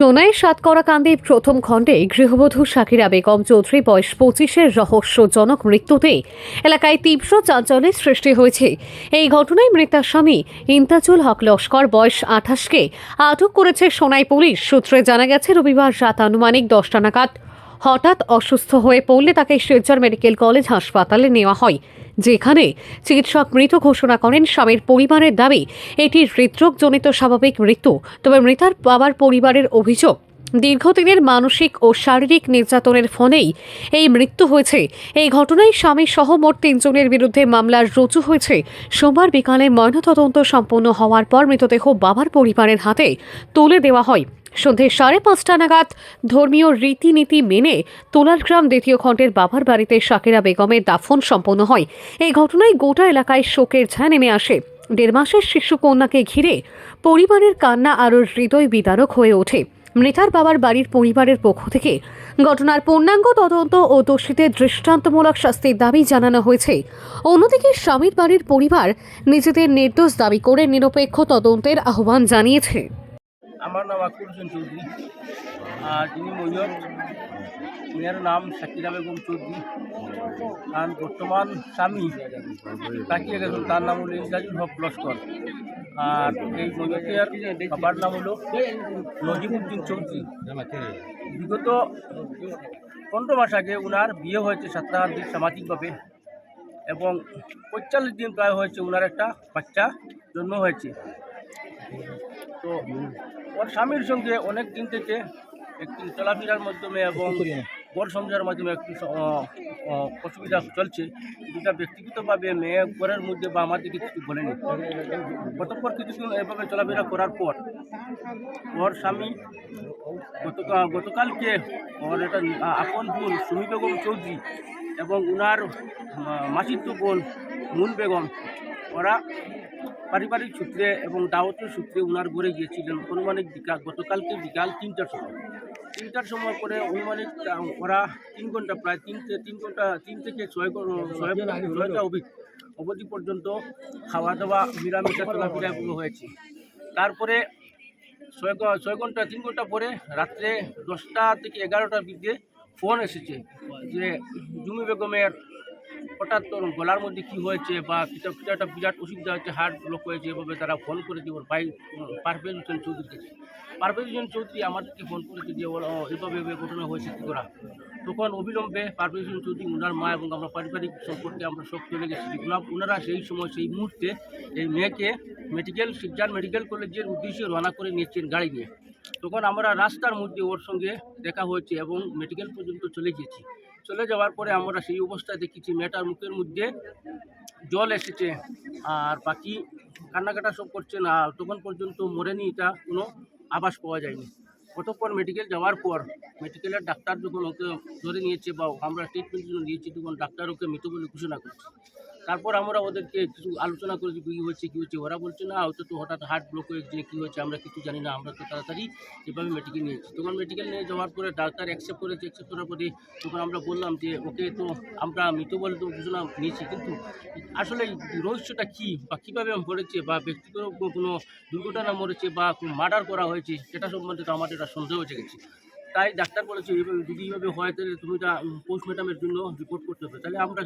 সোনাই সাতকড়াকান্দি প্রথম খণ্ডে গৃহবধূ শাকিরা বেগম চৌধুরী বয়স 25-এর রহস্যজনক মৃত্যুতে এলাকায় তীব্র চাঞ্চল্যের সৃষ্টি হয়েছে। এই ঘটনায় মৃতার স্বামী ইমতাজুল হক লস্কর বয়স 28-কে আটক করেছে সোনাই পুলিশ। সূত্রে জানা গেছে, রবিবার রাত আনুমানিক 10টা নাগাদ হঠাৎ অসুস্থ হয়ে পড়লে তাকে শিলচর মেডিকেল কলেজ হাসপাতালে নেওয়া হয়, যেখানে চিকিৎসক মৃত ঘোষণা করেন। স্বামীর পরিবারের দাবি এটি হৃদরোগজনিত স্বাভাবিক মৃত্যু। তবে মৃতার বাবার পরিবারের অভিযোগ, দীর্ঘদিনের মানসিক ও শারীরিক নির্যাতনের ফলেই এই মৃত্যু হয়েছে। এই ঘটনায় স্বামী সহ মোট 3 জনের বিরুদ্ধে মামলা রুজু হয়েছে। সোমবার বিকালে ময়নাতদন্ত সম্পন্ন হওয়ার পর মৃতদেহ বাবার পরিবারের হাতে তুলে দেওয়া হয়। সন্ধে 5:30 নাগাদ ধর্মীয় রীতিনীতি মেনে তোলারগ্রাম দ্বিতীয় খণ্ডের বাবার বাড়িতে শাকিরা বেগমের দাফন সম্পন্ন হয়। এই ঘটনায় গোটা এলাকায় শোকের ছায়া নেমে আসে। 1.5 মাসের শিশু কন্যাকে ঘিরে পরিবারের কান্না আরও হৃদয় বিদারক হয়ে ওঠে। মৃতার বাবার বাড়ির পরিবারের পক্ষ থেকে ঘটনার পূর্ণাঙ্গ তদন্ত ও দোষীদের দৃষ্টান্তমূলক শাস্তির দাবি জানানো হয়েছে। অন্যদিকে স্বামীর বাড়ির পরিবার নিজেদের নির্দোষ দাবি করে নিরপেক্ষ তদন্তের আহ্বান জানিয়েছে। আমার নাম আকুর হোসেন চৌধুরী, আর যিনি মৈয়ত মেয়ের নাম শাকিরা বেগম চৌধুরী। আর বর্তমান স্বামী তাকিয়ে গেছেন, তার নাম হলো ইমতাজুল হক লস্কর। আর এই মৈয়তের বাবার নাম হলো নজিবুদ্দিন চৌধুরী। বিগত 15 মাস আগে ওনার বিয়ে হয়েছে সাতটাহান্দির সামাজিকভাবে, এবং 45 দিন প্রায় হয়েছে ওনার একটা বাচ্চা জন্ম হয়েছে। তো ওর স্বামীর সঙ্গে অনেক দিন থেকে একটি চলাফেরার মাধ্যমে এবং ঘর সংসারের মাধ্যমে একটু অসুবিধা চলছে, যেটা ব্যক্তিগতভাবে মেয়ে ঘরের মধ্যে বা আমাদেরকে কিছু বলেনি। গতপর কিছুদিন এভাবে চলাফেরা করার পর ওর স্বামী গতকালকে ওর একটা আপন বোন সুমি বেগম চৌধুরী এবং ওনার মাসিতো বোন মুন বেগম, ওরা পারিবারিক সূত্রে এবং দাওয়াতের সূত্রে ওনার ঘরে গিয়েছিলেন। অনুমানিক গতকালকে বিকাল 3টার সময় করে অনুমানিক ওরা 3 ঘন্টা, প্রায় 3 থেকে 6টা অবধি পর্যন্ত খাওয়া দাওয়া নিরামিষা চলাফেরা হয়েছে। তারপরে 3 ঘন্টা পরে রাত্রে 10টা থেকে 11টার দিকে ফোন এসেছে যে জুমি বেগমের হঠাৎ তোর গলার মধ্যে কী হয়েছে বা কিছু একটা বিরাট অসুবিধা হয়েছে, হার্ট ব্লক হয়েছে। এভাবে তারা ফোন করেছে ওর ভাই পারভেজ হোসেন চৌধুরীর কাছে। পারভেজ হোসেন চৌধুরী আমাদেরকে ফোন করেছে যে ওর এভাবে ঘটনা হয়েছে কী করা। তখন অবিলম্বে পারভেজ হোসেন চৌধুরী, ওনার মা এবং আমরা পারিবারিক সম্পর্কে আমরা সব চলে গেছি। ওনারা সেই সময় সেই মুহূর্তে এই মেয়েকে শিলচর মেডিকেল কলেজের উদ্দেশ্যে রওনা করে নিয়েছেন গাড়ি নিয়ে। তখন আমরা রাস্তার মধ্যে ওর সঙ্গে দেখা হয়েছে এবং মেডিকেল পর্যন্ত চলে গিয়েছি। চলে যাওয়ার পরে আমরা সেই অবস্থায় দেখেছি মেয়েটার মুখের মধ্যে জল এসেছে, আর বাকি কান্নাকাটা সব করছে না। তখন পর্যন্ত মরেনি, এটা কোনো আভাস পাওয়া যায়নি। কতক্ষণ মেডিকেল যাওয়ার পর মেডিকেলের ডাক্তার যখন ওকে ধরে নিয়েছে বা আমরা ট্রিটমেন্টের জন্য নিয়েছি, তখন ডাক্তার ওকে মৃত বলে ঘোষণা করছে। তারপর আমরা ওদেরকে কিছু আলোচনা করেছি, কী হয়েছে। ওরা বলছে না, হয়তো তো হঠাৎ হার্ট ব্লক হয়েছে, কী হয়েছে আমরা কিছু জানি না, আমরা তো তাড়াতাড়ি এভাবে মেডিকেল নিয়েছি। তখন মেডিকেল নিয়ে যাওয়ার পরে ডাক্তার অ্যাকসেপ্ট করার পরে তখন আমরা বললাম যে ওকে তো আমরা মৃত বলে তো ঘোষণা নিয়েছি, কিন্তু আসলে রহস্যটা কী বা কীভাবে মরেছে বা ব্যক্তিগত কোনো দুর্ঘটনা মরেছে বা মার্ডার করা হয়েছে, সেটা সম্বন্ধে তো আমাদের একটা সন্দেহ হয়ে গেছে। তাই ডাক্তার বলেছে যদি এইভাবে হয় তাহলে তুমি এটা পোস্টমর্টমের জন্য রিপোর্ট করতে হবে। তাহলে আমরা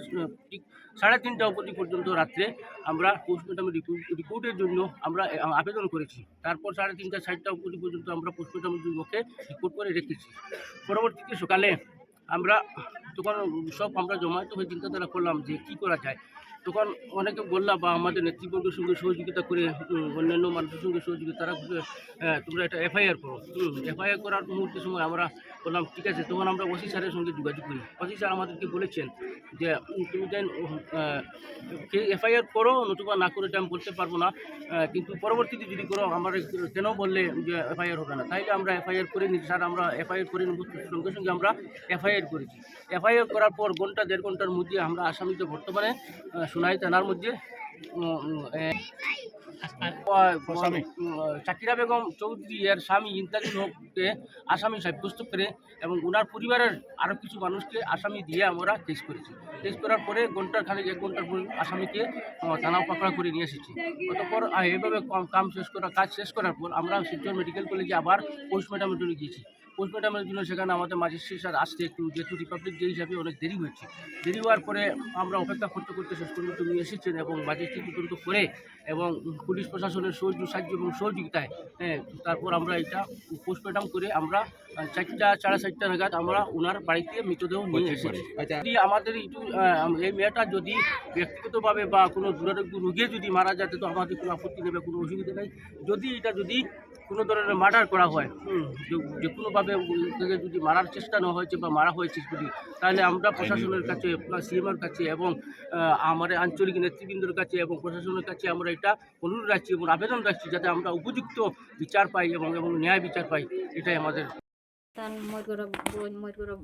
ঠিক 3:30 অবধি পর্যন্ত রাত্রে আমরা পোস্টমর্টমের রিপোর্টের জন্য আমরা আবেদন করেছি। তারপর 3:30 4টা অবধি পর্যন্ত আমরা পোস্টমর্টমের জন্য ওকে রিপোর্ট করে রেখেছি। পরবর্তীতে সকালে আমরা তখন সব আমরা জমায়েত হয়ে চিন্তাধারা করলাম যে কী করা যায়। তখন অনেকে বললাম বা আমাদের নেতৃবর্গের সঙ্গে সহযোগিতা করে অন্যান্য মানুষের সঙ্গে সহযোগিতা, তারা তোমরা একটা এফআইআর করো। এফআইআর করার মুহূর্তের সময় আমরা বললাম ঠিক আছে। তখন আমরা ওসি স্যারের সঙ্গে যোগাযোগ করি। ওসি স্যার আমাদেরকে বলেছেন যে তুমি দেন এফআইআর করো, নতুবা না করে আমি বলতে পারবো না, কিন্তু পরবর্তীতে যদি করো আমার কেন বললে যে এফআইআর হবে না। তাইলে আমরা এফআইআর করে নিচ্ছি স্যার, আমরা এফআইআর করে নেব। সঙ্গে সঙ্গে আমরা এফআইআর করেছি। এফআইআর করার পর 1-1.5 ঘন্টার মধ্যে আমরা আসামিকে বর্তমানে সোনাই থানার মধ্যে শাকিরা বেগম চৌধুরী এর স্বামী ইন্তাজুল হককে আসামি সাব্যস্ত করে এবং ওনার পরিবারের আরও কিছু মানুষকে আসামি দিয়ে আমরা কেস করেছি। কেস করার পরে ঘন্টার খানিক 1 ঘন্টার পর আসামিকে থানা পাকড়া করে নিয়ে এসেছি। অতঃপর এইভাবে কাজ শেষ করার পর আমরা শিবচর মেডিকেল কলেজে আবার পোস্টমর্টমের জন্য গিয়েছি। পোস্টমর্টমের জন্য সেখানে আমাদের ম্যাজিস্ট্রেট স্যার আসতে একটু যেহেতু রিপাবলিক ডে হিসাবে অনেক দেরি হয়েছে। দেরি হওয়ার পরে আমরা অপেক্ষা করতে করতে শেষ পর্যন্ত নিয়ে এসেছেন এবং ম্যাজিস্ট্রেট তদন্ত করে এবং পুলিশ প্রশাসনের সাহায্য এবং সহযোগিতায় তারপর আমরা এটা পোস্টমর্টম করে আমরা 4টা 4:30 নাগাদ আমরা ওনার বাড়িতে মৃতদেহ নিয়ে এসেছি। যদি আমাদের একটু এই মেয়েটা যদি ব্যক্তিগতভাবে বা কোনো দুরারোগ্য রোগী যদি মারা যায় তো আমাদের কোনো আপত্তি নেবে, কোনো অসুবিধা নেই। যদি কোনো ধরনের মার্ডার করা হয়, যে কোনোভাবে তাকে যদি মারার চেষ্টা না হয়েছে বা মারা হয়েছে যদি, তাহলে আমরা প্রশাসনের কাছে সিএমের কাছে এবং আমাদের আঞ্চলিক নেতৃবৃন্দের কাছে এবং প্রশাসনের কাছে আমরা এটা অনুরোধ রাখছি এবং আবেদন রাখছি যাতে আমরা উপযুক্ত বিচার পাই এবং ন্যায় বিচার পাই। এটাই আমাদের। তান মই গরো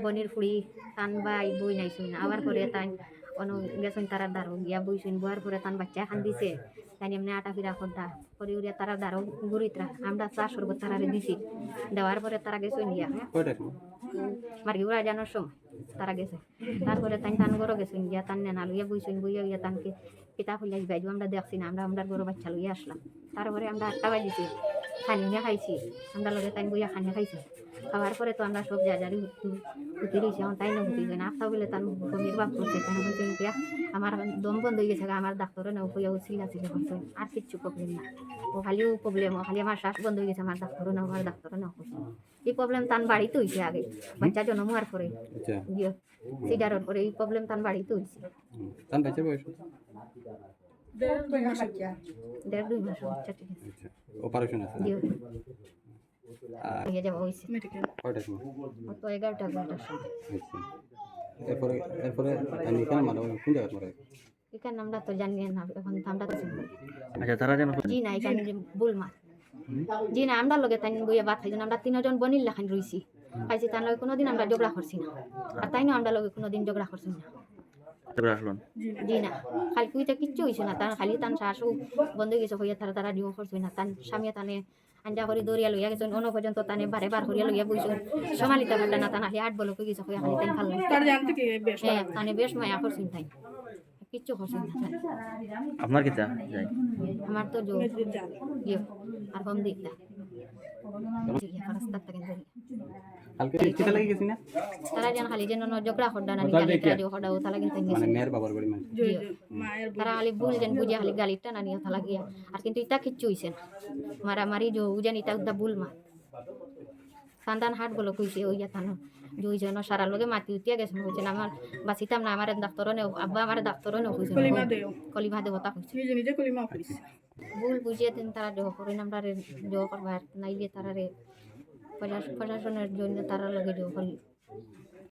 বনির ফুড়ি তান বাই বই নাইছুন আবার পরে তাই অনু গেছুন তারা দারো গিয়া বইছুন বয়ার পরে তান বাচ্চা খান দিছে তাই এমনি আটা ফিরা করতা পরে উড়িয়া তারা দারো গুড়িতরা আমরা চা সরবত তারারে দিছি দেওয়ার পরে তারা গেছুন গিয়া মার্গি উড়া জানোর সময় তারা গেছে। তারপরে তাই তান গরো গেছুন গিয়া তান নেনা লইয়া বইছুন বইয়া গিয়া তানকে পিতা ফুলিয়া বাইজু আমরা দেখছি না, আমরা গরু বাচ্চা লইয়া আসলাম। তারপরে আমরা 8টা বাজিছে খানিয়া খাইছি, আমরা লগে তাই বইয়া খানিয়া খাইছি। খাওয়ার পরে তো আমরা সব জাজারি উঠি রয়েছি, আমার তাই না উঠি না আফতা বলে তার বমির বাপ করছে তাই বলছে ইয়া আমার দম বন্ধ হয়ে গেছে, আমার ডাক্তারে না উপয়া ছিলা করছে আর কিচ্ছু প্রবলেম না, ও খালিও প্রবলেম, ও খালি আমার শ্বাস বন্ধ হয়ে গেছে, আমার ডাক্তারে না করছে। এই প্রবলেম তার বাড়িতে হয়েছে আগে বাচ্চা জন্ম হওয়ার পরে সিডারের পরে এই প্রবলেম তার বাড়িতে হয়েছে। দেড় 2 মাস বাচ্চা ঠিক আছে অপারেশন আছে হয়ে যাওয়া হয়েছে কয়টার সময়? তো 11টা সময়। আচ্ছা, এরপরে আমি এখানে মারা কোন জায়গায় মারা? এখানে আমরা তো জানি না, এখন আমরা তো শুনবো। আচ্ছা, তারা যেন জি না এখানে বুলমা জি না আমরা লগে তাই বইয়া বাদ খাইছি, আমরা 3 জন বনির লেখান রইছি খাইছি, তার লগে কোনোদিন আমরা ঝগড়া করছি না, আর তাই না আমরা লগে কোনোদিন ঝগড়া করছি না। জি না খালি কুইতে কিচ্ছু হয়েছে না, তার খালি তার শাশু বন্ধ গেছে হইয়া তারা ডিও করছে না, তার স্বামী তানে আঞ্জা করে দৌড়িয়া লইয়া গেছেন অন্য পর্যন্ত তানে বারে বার করিয়া লইয়া বইছেন সমালিতা পারলে না, তান খালি 8 বলক গেছে হইয়া খালি তাই খাল্লাই হ্যাঁ তানে বেশ মায়া করছেন তাই কিচ্ছু করছেন না। আপনার কি চা যাই? আমার তো আর কম দিকটা রাস্তার থেকে কালকে চিঠি লাগি গেছি না তারা যেন খালি যেন ঝগড়া খড্ডা না গালি টাড়িও খডাও তালা কিন্তু মানে মেয়ের বাবার বাড়ি মানে তারা খালি ভুল যেন বুঝিয়া খালি গালিটা না নিয়ে তালা গিয়া, আর কিন্তু ইটা কিচ্ছু হইছে না মারামারি যে উজান ইটা উদ্দা ভুল মাত সান্তান হাট বলো কইছে ওইয়া থানো দুইজন সারা লগে মাতি উঠিয়া গেছে হয়েছে আমার বাঁচিতাম না, আমার ডাক্তার নে আব্বা আমার ডাক্তার নে হয়েছে কলিমা দেবতা হয়েছে ভুল বুঝিয়ে দিন তারা দেহ করেন আমরা দেহ করবার নাইলে তারা প্রশাসনের জন্য তারা লগে দেহ করি